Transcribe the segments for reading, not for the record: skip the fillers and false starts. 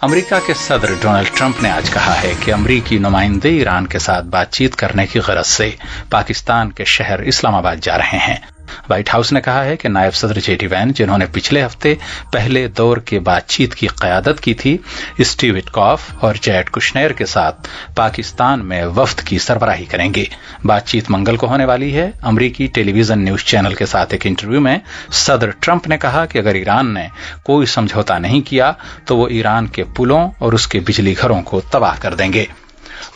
امریکہ کے صدر Donald Trump نے آج کہا ہے کہ امریکی نمائندے ایران کے ساتھ بات چیت کرنے کی غرض سے پاکستان کے شہر اسلام آباد جا رہے ہیں۔ وائٹ ہاؤس نے کہا ہے کہ نائب صدر جے ڈی وین، جنہوں نے پچھلے ہفتے پہلے دور کے بات چیت کی قیادت کی تھی، اسٹیو وٹکاف اور جیریڈ کشنیر کے ساتھ پاکستان میں وفد کی سربراہی کریں گے۔ بات چیت منگل کو ہونے والی ہے۔ امریکی ٹیلی ویژن نیوز چینل کے ساتھ ایک انٹرویو میں صدر ٹرمپ نے کہا کہ اگر ایران نے کوئی سمجھوتا نہیں کیا تو وہ ایران کے پلوں اور اس کے بجلی گھروں کو تباہ کر دیں گے۔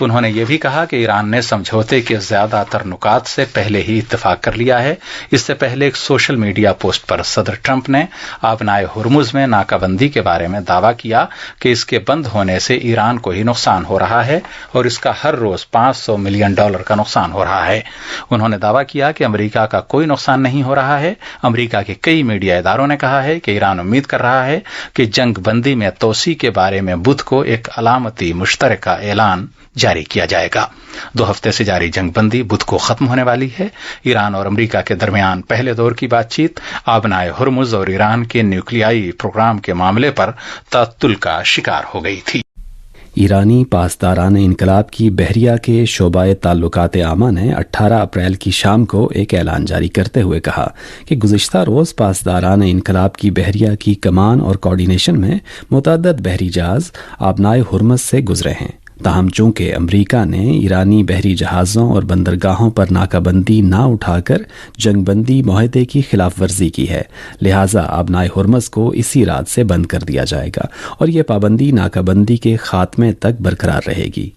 انہوں نے یہ بھی کہا کہ ایران نے سمجھوتے کے زیادہ تر نکات سے پہلے ہی اتفاق کر لیا ہے۔ اس سے پہلے ایک سوشل میڈیا پوسٹ پر صدر ٹرمپ نے آبنائے ہرمز میں ناکہ بندی کے بارے میں دعویٰ کیا کہ اس کے بند ہونے سے ایران کو ہی نقصان ہو رہا ہے اور اس کا ہر روز $500 ملین کا نقصان ہو رہا ہے۔ انہوں نے دعویٰ کیا کہ امریکہ کا کوئی نقصان نہیں ہو رہا ہے۔ امریکہ کے کئی میڈیا اداروں نے کہا ہے کہ ایران امید کر رہا ہے کہ جنگ بندی میں توسیع کے بارے میں بدھ کو ایک علامتی مشترکہ اعلان جاری کیا جائے گا۔ 2 ہفتے سے جاری جنگ بندی بدھ کو ختم ہونے والی ہے۔ ایران اور امریکہ کے درمیان پہلے دور کی بات چیت آبنائے ہرمز اور ایران کے نیوکلیائی پروگرام کے معاملے پر تعطل کا شکار ہو گئی تھی۔ ایرانی پاسداران انقلاب کی بحریہ کے شعبہ تعلقات عامہ نے 18 اپریل کی شام کو ایک اعلان جاری کرتے ہوئے کہا کہ گزشتہ روز پاسداران انقلاب کی بحریہ کی کمان اور کوارڈینیشن میں متعدد بحری جہاز آبنائے ہرمز سے گزرے ہیں۔ تاہم چونکہ امریکہ نے ایرانی بحری جہازوں اور بندرگاہوں پر ناکہ بندی نہ اٹھا کر جنگ بندی معاہدے کی خلاف ورزی کی ہے، لہٰذا آبنائے ہرمز کو اسی رات سے بند کر دیا جائے گا اور یہ پابندی ناکہ بندی کے خاتمے تک برقرار رہے گی۔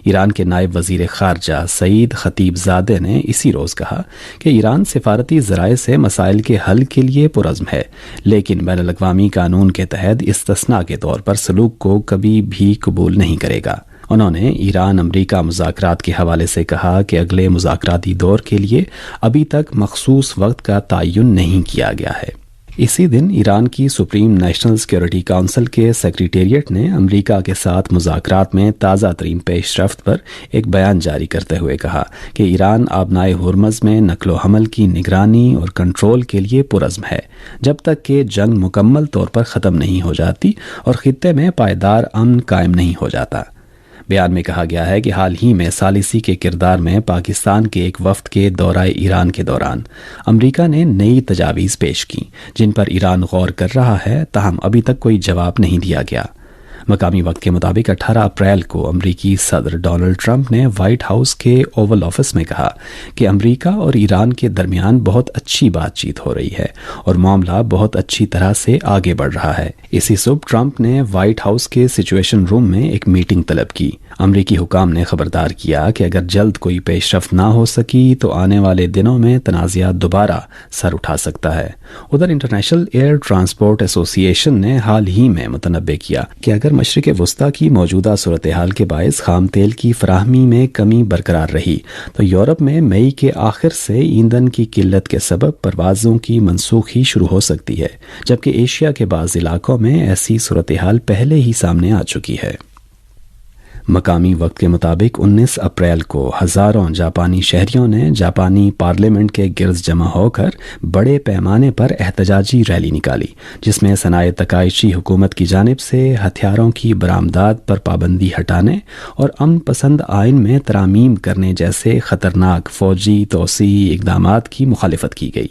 ایران کے نائب وزیر خارجہ سعید خطیب زادہ نے اسی روز کہا کہ ایران سفارتی ذرائع سے مسائل کے حل کے لیے پرعزم ہے، لیکن بین الاقوامی قانون کے تحت استثناء کے طور پر سلوک کو کبھی بھی قبول نہیں کرے گا۔ انہوں نے ایران امریکہ مذاکرات کے حوالے سے کہا کہ اگلے مذاکراتی دور کے لیے ابھی تک مخصوص وقت کا تعین نہیں کیا گیا ہے۔ اسی دن ایران کی سپریم نیشنل سیکیورٹی کونسل کے سیکریٹریٹ نے امریکہ کے ساتھ مذاکرات میں تازہ ترین پیش رفت پر ایک بیان جاری کرتے ہوئے کہا کہ ایران آبنائے ہرمز میں نقل و حمل کی نگرانی اور کنٹرول کے لیے پرعزم ہے جب تک کہ جنگ مکمل طور پر ختم نہیں ہو جاتی اور خطے میں پائیدار امن قائم نہیں ہو جاتا۔ بیان میں کہا گیا ہے کہ حال ہی میں ثالثی کے کردار میں پاکستان کے ایک وفد کے دورہ ایران کے دوران امریکہ نے نئی تجاویز پیش کی جن پر ایران غور کر رہا ہے، تاہم ابھی تک کوئی جواب نہیں دیا گیا۔ مقامی وقت کے مطابق 18 اپریل کو امریکی صدر ڈونلڈ ٹرمپ نے وائٹ ہاؤس کے اوول آفس میں کہا کہ امریکہ اور ایران کے درمیان بہت اچھی بات چیت ہو رہی ہے اور معاملہ بہت اچھی طرح سے آگے بڑھ رہا ہے۔ اسی صبح ٹرمپ نے وائٹ ہاؤس کے سچویشن روم میں ایک میٹنگ طلب کی۔ امریکی حکام نے خبردار کیا کہ اگر جلد کوئی پیش رفت نہ ہو سکی تو آنے والے دنوں میں تنازعات دوبارہ سر اٹھا سکتا ہے۔ ادھر انٹرنیشنل ایئر ٹرانسپورٹ ایسوسی ایشن نے حال ہی میں متنبع کیا کہ اگر مشرق وسطیٰ کی موجودہ صورتحال کے باعث خام تیل کی فراہمی میں کمی برقرار رہی تو یورپ میں مئی کے آخر سے ایندھن کی قلت کے سبب پروازوں کی منسوخی شروع ہو سکتی ہے، جبکہ ایشیا کے بعض علاقوں میں ایسی صورتحال پہلے ہی سامنے آ چکی ہے۔ مقامی وقت کے مطابق 19 اپریل کو ہزاروں جاپانی شہریوں نے جاپانی پارلیمنٹ کے گرد جمع ہو کر بڑے پیمانے پر احتجاجی ریلی نکالی، جس میں صنائع تکائشی حکومت کی جانب سے ہتھیاروں کی برآمدات پر پابندی ہٹانے اور امن پسند آئین میں ترامیم کرنے جیسے خطرناک فوجی توسیعی اقدامات کی مخالفت کی گئی۔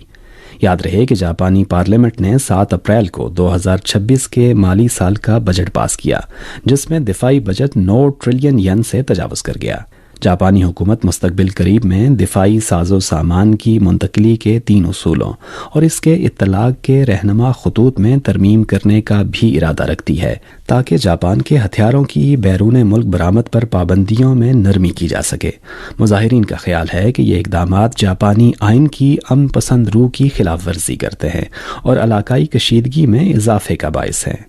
یاد رہے کہ جاپانی پارلیمنٹ نے 7 اپریل کو 2026 کے مالی سال کا بجٹ پاس کیا، جس میں دفاعی بجٹ 9 ٹریلین ین سے تجاوز کر گیا۔ جاپانی حکومت مستقبل قریب میں دفاعی ساز و سامان کی منتقلی کے 3 اصولوں اور اس کے اطلاق کے رہنما خطوط میں ترمیم کرنے کا بھی ارادہ رکھتی ہے تاکہ جاپان کے ہتھیاروں کی بیرون ملک برآمد پر پابندیوں میں نرمی کی جا سکے۔ مظاہرین کا خیال ہے کہ یہ اقدامات جاپانی آئین کی امن پسند روح کی خلاف ورزی کرتے ہیں اور علاقائی کشیدگی میں اضافے کا باعث ہیں۔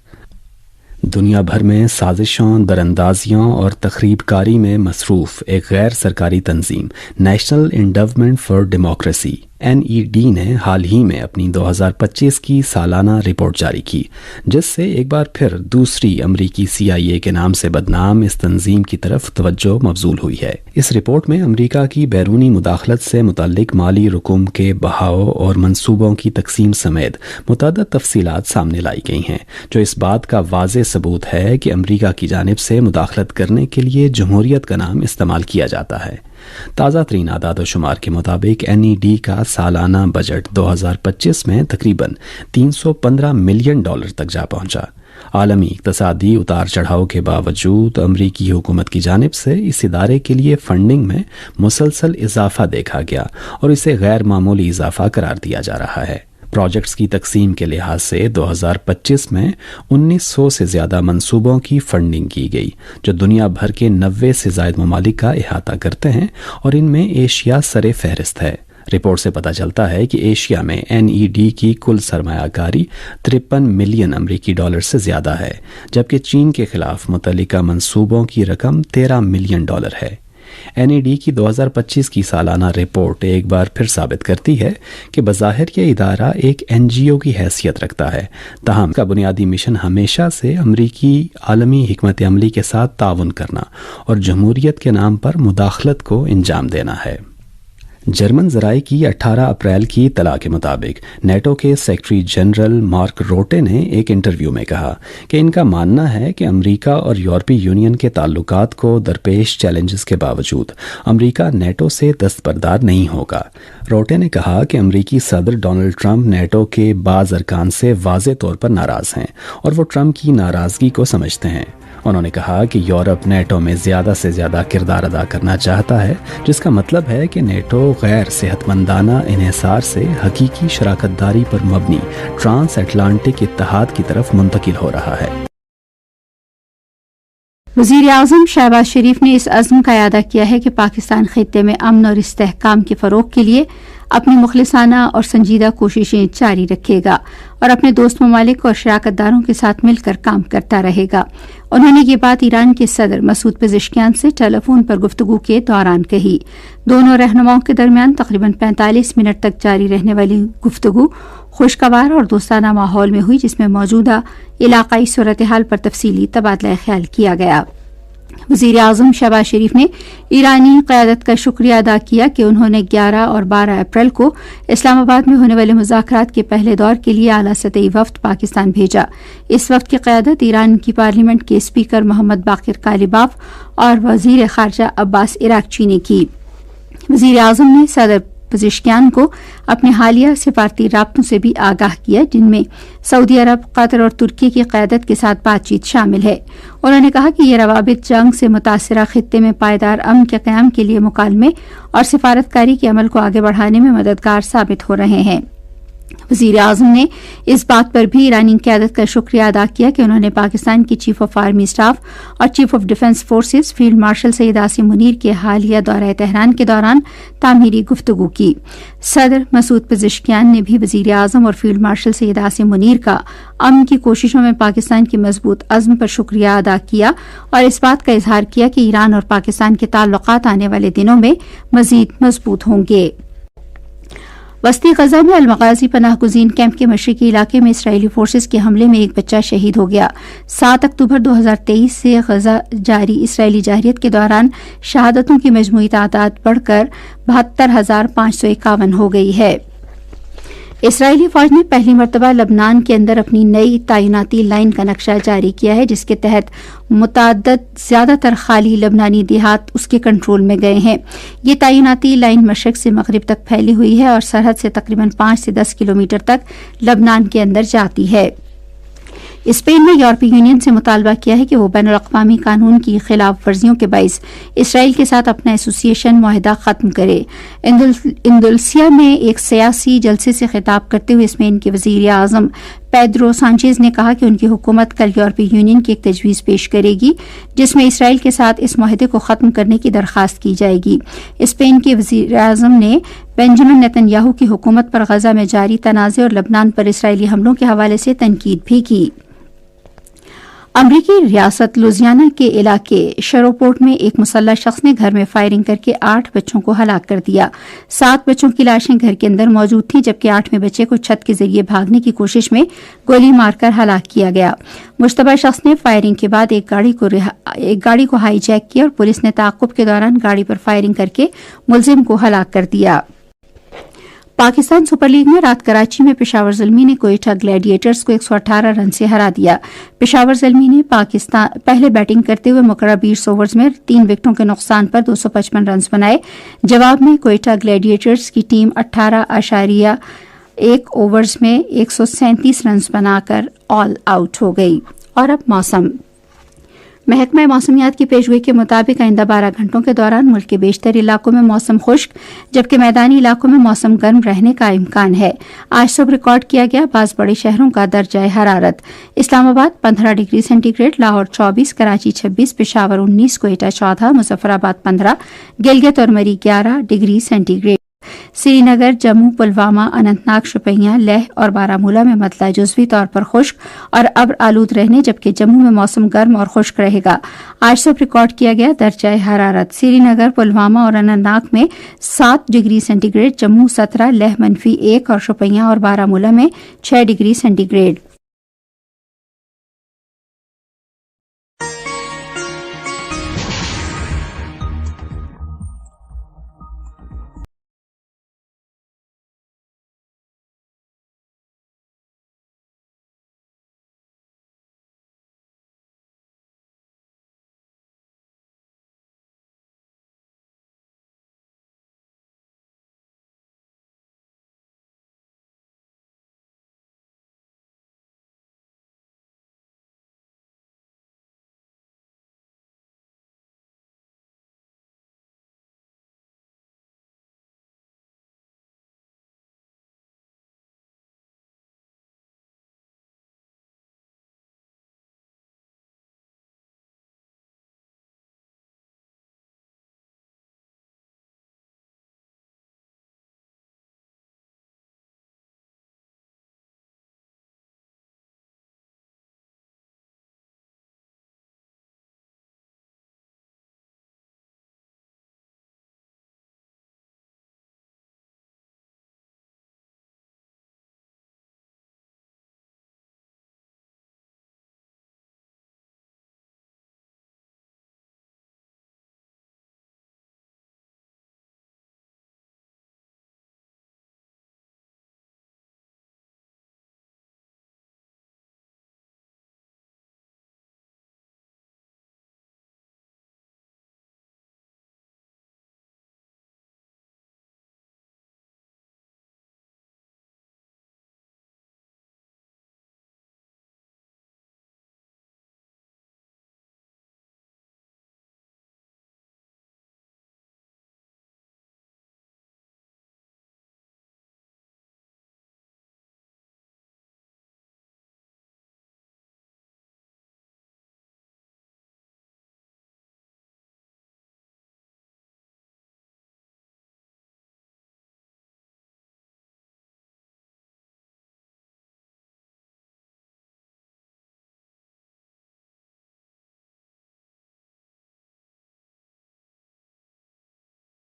دنیا بھر میں سازشوں، دراندازیوں اور تخریب کاری میں مصروف ایک غیر سرکاری تنظیم نیشنل انڈاومنٹ فار ڈیموکریسی NED نے حال ہی میں اپنی 2025 کی سالانہ رپورٹ جاری کی، جس سے ایک بار پھر دوسری امریکی CIA کے نام سے بدنام اس تنظیم کی طرف توجہ مبذول ہوئی ہے۔ اس رپورٹ میں امریکہ کی بیرونی مداخلت سے متعلق مالی رقوم کے بہاؤ اور منصوبوں کی تقسیم سمیت متعدد تفصیلات سامنے لائی گئی ہیں، جو اس بات کا واضح ثبوت ہے کہ امریکہ کی جانب سے مداخلت کرنے کے لیے جمہوریت کا نام استعمال کیا جاتا ہے۔ تازہ ترین اعداد و شمار کے مطابق NED کا سالانہ بجٹ 2025 میں تقریباً $315 ملین تک جا پہنچا۔ عالمی اقتصادی اتار چڑھاؤ کے باوجود امریکی حکومت کی جانب سے اس ادارے کے لیے فنڈنگ میں مسلسل اضافہ دیکھا گیا اور اسے غیر معمولی اضافہ قرار دیا جا رہا ہے۔ پروجیکٹس کی تقسیم کے لحاظ سے 2025 میں 1900 سے زیادہ منصوبوں کی فنڈنگ کی گئی، جو دنیا بھر کے 90 سے زائد ممالک کا احاطہ کرتے ہیں، اور ان میں ایشیا سر فہرست ہے۔ رپورٹ سے پتہ چلتا ہے کہ ایشیا میں NED کی کل سرمایہ کاری $53 ملین سے زیادہ ہے، جبکہ چین کے خلاف متعلقہ منصوبوں کی رقم $13 ملین ہے۔ NED کی 2025 کی سالانہ رپورٹ ایک بار پھر ثابت کرتی ہے کہ بظاہر یہ ادارہ ایک NGO کی حیثیت رکھتا ہے، تاہم کا بنیادی مشن ہمیشہ سے امریکی عالمی حکمت عملی کے ساتھ تعاون کرنا اور جمہوریت کے نام پر مداخلت کو انجام دینا ہے۔ جرمن ذرائع کی 18 اپریل کی اطلاع کے مطابق نیٹو کے سیکرٹری جنرل مارک روٹے نے ایک انٹرویو میں کہا کہ ان کا ماننا ہے کہ امریکہ اور یورپی یونین کے تعلقات کو درپیش چیلنجز کے باوجود امریکہ نیٹو سے دستبردار نہیں ہوگا۔ روٹے نے کہا کہ امریکی صدر ڈونلڈ ٹرمپ نیٹو کے بعض ارکان سے واضح طور پر ناراض ہیں اور وہ ٹرمپ کی ناراضگی کو سمجھتے ہیں۔ انہوں نے کہا کہ یورپ نیٹو میں زیادہ سے زیادہ کردار ادا کرنا چاہتا ہے، جس کا مطلب ہے کہ نیٹو غیر صحت مندانہ انحصار سے حقیقی شراکت داری پر مبنی ٹرانس اٹلانٹک اتحاد کی طرف منتقل ہو رہا ہے۔ وزیر اعظم شہباز شریف نے اس عزم کا اعادہ کیا ہے کہ پاکستان خطے میں امن اور استحکام کے فروغ کے لیے اپنی مخلصانہ اور سنجیدہ کوششیں جاری رکھے گا اور اپنے دوست ممالک اور شراکت داروں کے ساتھ مل کر کام کرتا رہے گا۔ انہوں نے یہ بات ایران کے صدر مسعود پزشکیان سے ٹیلی فون پر گفتگو کے دوران کہی۔ دونوں رہنماؤں کے درمیان تقریباً 45 منٹ تک جاری رہنے والی گفتگو خوشگوار اور دوستانہ ماحول میں ہوئی، جس میں موجودہ علاقائی صورتحال پر تفصیلی تبادلہ خیال کیا گیا۔ وزیر اعظم شہباز شریف نے ایرانی قیادت کا شکریہ ادا کیا کہ انہوں نے 11 اور 12 اپریل کو اسلام آباد میں ہونے والے مذاکرات کے پہلے دور کے لیے اعلیٰ سطحی وفد پاکستان بھیجا۔ اس وفد کی قیادت ایران کی پارلیمنٹ کے اسپیکر محمد باقر کالیباف اور وزیر خارجہ عباس عراقچی نے کی۔ وزیر اعظم نے صدر پزشکیان کو اپنے حالیہ سفارتی رابطوں سے بھی آگاہ کیا، جن میں سعودی عرب، قطر اور ترکی کی قیادت کے ساتھ بات چیت شامل ہے۔ انہوں نے کہا کہ یہ روابط جنگ سے متاثرہ خطے میں پائیدار امن کے قیام کے لیے مکالمے اور سفارتکاری کے عمل کو آگے بڑھانے میں مددگار ثابت ہو رہے ہیں۔ وزیر اعظم نے اس بات پر بھی ایرانی قیادت کا شکریہ ادا کیا کہ انہوں نے پاکستان کی چیف آف آرمی اسٹاف اور chief of defence forces field marshal Syed Asim Munir کے حالیہ دورہ تہران کے دوران تعمیری گفتگو کی۔ صدر مسعود پزشکیان نے بھی وزیر اعظم اور فیلڈ مارشل سید عاصم منیر کا امن کی کوششوں میں پاکستان کی مضبوط عزم پر شکریہ ادا کیا اور اس بات کا اظہار کیا کہ ایران اور پاکستان کے تعلقات آنے والے دنوں میں مزید مضبوط ہوں گے۔ وسطی غزہ میں المغازی پناہ گزین کیمپ کے مشرقی علاقے میں اسرائیلی فورسز کے حملے میں ایک بچہ شہید ہو گیا۔ 7 اکتوبر 2023 سے غزہ جاری اسرائیلی جارحیت کے دوران شہادتوں کی مجموعی تعداد بڑھ کر 72,551 ہو گئی ہے۔ اسرائیلی فوج نے پہلی مرتبہ لبنان کے اندر اپنی نئی تعیناتی لائن کا نقشہ جاری کیا ہے، جس کے تحت متعدد زیادہ تر خالی لبنانی دیہات اس کے کنٹرول میں گئے ہیں۔ یہ تعیناتی لائن مشرق سے مغرب تک پھیلی ہوئی ہے اور سرحد سے تقریباً 5 سے 10 کلومیٹر تک لبنان کے اندر جاتی ہے۔ اسپین نے یورپی یونین سے مطالبہ کیا ہے کہ وہ بین الاقوامی قانون کی خلاف ورزیوں کے باعث اسرائیل کے ساتھ اپنا ایسوسی ایشن معاہدہ ختم کرے۔ اندلسیا میں ایک سیاسی جلسے سے خطاب کرتے ہوئے اسپین کے وزیر اعظم پیدرو سانچیز نے کہا کہ ان کی حکومت کل یورپی یونین کی ایک تجویز پیش کرے گی، جس میں اسرائیل کے ساتھ اس معاہدے کو ختم کرنے کی درخواست کی جائے گی۔ اسپین کے وزیر اعظم نے بنجمن نیتن یاہو کی حکومت پر غزہ میں جاری تنازع اور لبنان پر اسرائیلی حملوں کے حوالے سے تنقید بھی کی۔ امریکی ریاست لوزیانا کے علاقے شروپورٹ میں ایک مسلح شخص نے گھر میں فائرنگ کر کے 8 بچوں کو ہلاک کر دیا. 7 بچوں کی لاشیں گھر کے اندر موجود تھیں جبکہ 8ویں بچے کو چھت کے ذریعے بھاگنے کی کوشش میں گولی مار کر ہلاک کیا گیا. مشتبہ شخص نے فائرنگ کے بعد ایک گاڑی کو ہائی جیک کیا اور پولیس نے تعاقب کے دوران گاڑی پر فائرنگ کر کے ملزم کو ہلاک کر دیا. پاکستان سپر لیگ میں رات کراچی میں پشاور زلمی نے کوئٹہ گلیڈیٹرز کو 118 رن سے ہرا دیا. پشاور زلمی نے پہلے بیٹنگ کرتے ہوئے مقررہ 20 اوورز میں 3 وکٹوں کے نقصان پر 255 رنز بنائے. جواب میں کوئٹہ گلیڈیٹرز کی ٹیم 18.1 اوورز میں 137 رنز بنا کر آل آؤٹ ہو گئی. اور اب موسم. محکمہ موسمیات کی پیشگوئی کے مطابق آئندہ 12 گھنٹوں کے دوران ملک کے بیشتر علاقوں میں موسم خشک جبکہ میدانی علاقوں میں موسم گرم رہنے کا امکان ہے. آج صبح ریکارڈ کیا گیا بعض بڑے شہروں کا درجہ حرارت: Islamabad 15 degree centigrade, Lahore 24، Karachi 26، Peshawar 19، Quetta 14، Muzaffarabad 15، Gilgit اور Murree 11 degree centigrade. Srinagar, Jammu, Pulwama, Anantnag, Shopian, Leh اور بارہمولہ میں مطلع جزوی طور پر خشک اور ابر آلود رہنے جبکہ جموں میں موسم گرم اور خشک رہے گا. آج صبح ریکارڈ کیا گیا درجہ حرارت: سری نگر، پلوامہ اور اننت ناگ میں 7 degree centigrade, Jammu 17، Leh -1 اور شوپیاں اور بارہمولہ میں 6 ڈگری سینٹی گریڈ.